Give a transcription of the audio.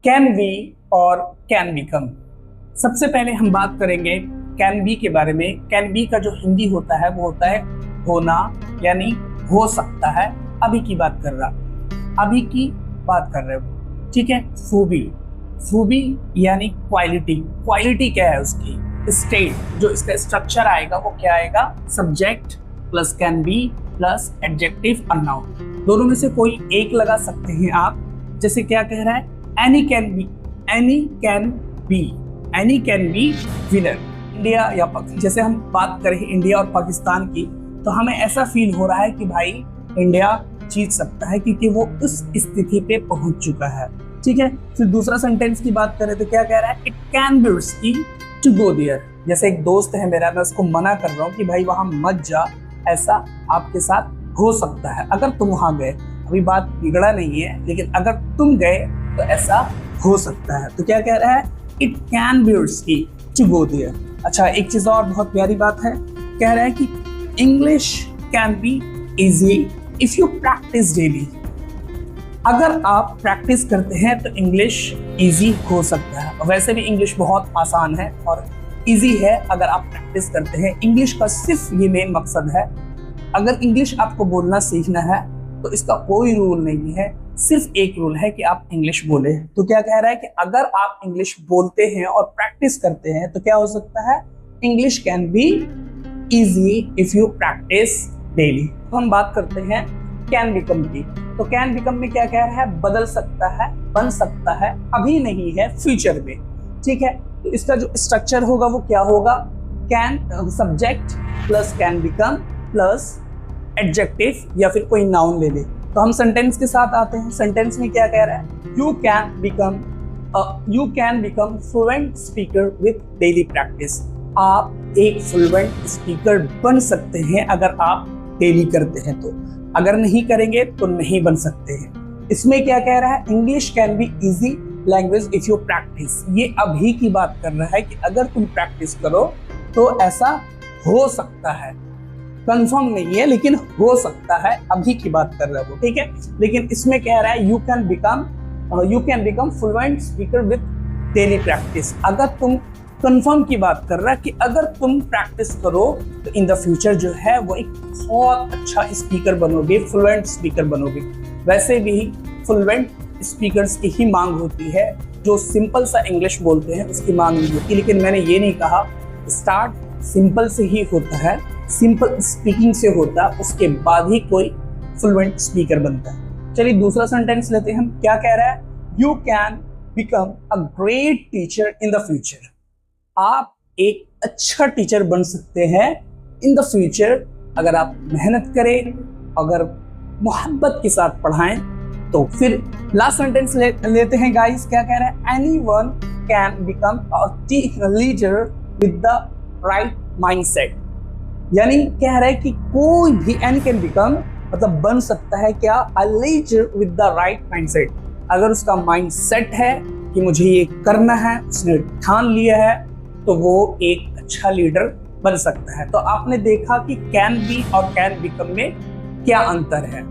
Can be और can become. सबसे पहले हम बात करेंगे कैन बी के बारे में। कैन बी का जो हिंदी होता है वो होता है होना, यानी हो सकता है। अभी की बात कर रहा, अभी की बात कर रहे हो, ठीक है। फूबी, फूबी यानी क्वालिटी। क्वालिटी क्या है उसकी? स्टेट। जो इसका स्ट्रक्चर आएगा वो क्या आएगा? Subject plus can be plus adjective और नाउन। दोनों में से कोई एक लगा सकते हैं आप। जैसे क्या कह रहा है? Any can be, any can be, any can be winner. India या जैसे हम बात करें इंडिया और पाकिस्तान की, तो हमें ऐसा फील हो रहा है कि भाई इंडिया जीत सकता है क्योंकि वो उस स्थिति पे पहुंच चुका है, ठीक है। फिर दूसरा सेंटेंस की बात करें तो क्या कह रहा है? It can be risky to go there. जैसे एक दोस्त है मेरा, मैं उसको मना कर रहा हूँ कि भाई वहां मत जा, ऐसा आपके साथ हो सकता है अगर तुम वहां गए। अभी बात बिगड़ा नहीं है, लेकिन अगर तुम गए तो ऐसा हो सकता है। तो क्या कह रहा है? It can be risky to go there. अच्छा, एक चीज और बहुत प्यारी बात है, कह रहा है कि English can be easy if you practice daily. अगर आप प्रैक्टिस करते हैं तो इंग्लिश इजी हो सकता है। वैसे भी इंग्लिश बहुत आसान है और इजी है अगर आप प्रैक्टिस करते हैं। इंग्लिश का सिर्फ ये मेन मकसद है, अगर इंग्लिश आपको बोलना सीखना है तो इसका कोई रूल नहीं है, सिर्फ एक रूल है कि आप इंग्लिश बोले। तो क्या कह रहा है कि अगर आप इंग्लिश बोलते हैं और प्रैक्टिस करते हैं तो क्या हो सकता है? English can be easy if you practice daily. तो हम बात करते हैं कैन बिकम की। तो कैन बिकम में क्या कह रहा है? बदल सकता है, बन सकता है, अभी नहीं है, फ्यूचर में, ठीक है। तो इसका जो स्ट्रक्चर होगा वो क्या होगा? Can subject plus can become plus adjective या फिर कोई नाउन ले ले। तो हम सेंटेंस के साथ आते हैं। सेंटेंस में क्या कह रहा है? You can become fluent speaker with daily practice. आप एक फ्लुएंट स्पीकर बन सकते हैं अगर आप डेली करते हैं तो, अगर नहीं करेंगे तो नहीं बन सकते हैं। इसमें क्या कह रहा है? English can be easy language if you practice. ये अभी की बात कर रहा है कि अगर तुम प्रैक्टिस करो तो ऐसा हो सकता है। कंफर्म नहीं है लेकिन हो सकता है, अभी की बात कर रहा है वो, ठीक है। लेकिन इसमें कह रहा है you can become fluent speaker with daily practice. अगर तुम कंफर्म की बात कर रहा है कि अगर तुम प्रैक्टिस करो तो इन द फ्यूचर जो है वो एक बहुत अच्छा स्पीकर बनोगे, फ्लुएंट स्पीकर बनोगे। वैसे भी फ्लुएंट स्पीकर्स की ही मांग होती है, जो सिंपल सा इंग्लिश बोलते हैं उसकी मांग नहीं होती। लेकिन मैंने ये नहीं कहा, स्टार्ट सिंपल से ही होता है, सिंपल स्पीकिंग से होता है, उसके बाद ही कोई फ्लुएंट स्पीकर बनता है। चलिए दूसरा सेंटेंस लेते हैं हम। क्या कह रहा है? You can become a great teacher in the future. आप एक अच्छा टीचर बन सकते हैं इन द फ्यूचर अगर आप मेहनत करें, अगर मोहब्बत के साथ पढ़ाएं तो। फिर लास्ट सेंटेंस लेते हैं गाइस। क्या कह रहा है? Anyone can become a leader with the right mindset. यानी कह रहा है कि कोई भी एनी कैन बिकम मतलब बन सकता है क्या? A leader with the right mindset. अगर उसका माइंडसेट है कि मुझे ये करना है, उसने ठान लिया है, तो वो एक अच्छा लीडर बन सकता है। तो आपने देखा कि कैन बी और कैन बिकम में क्या अंतर है।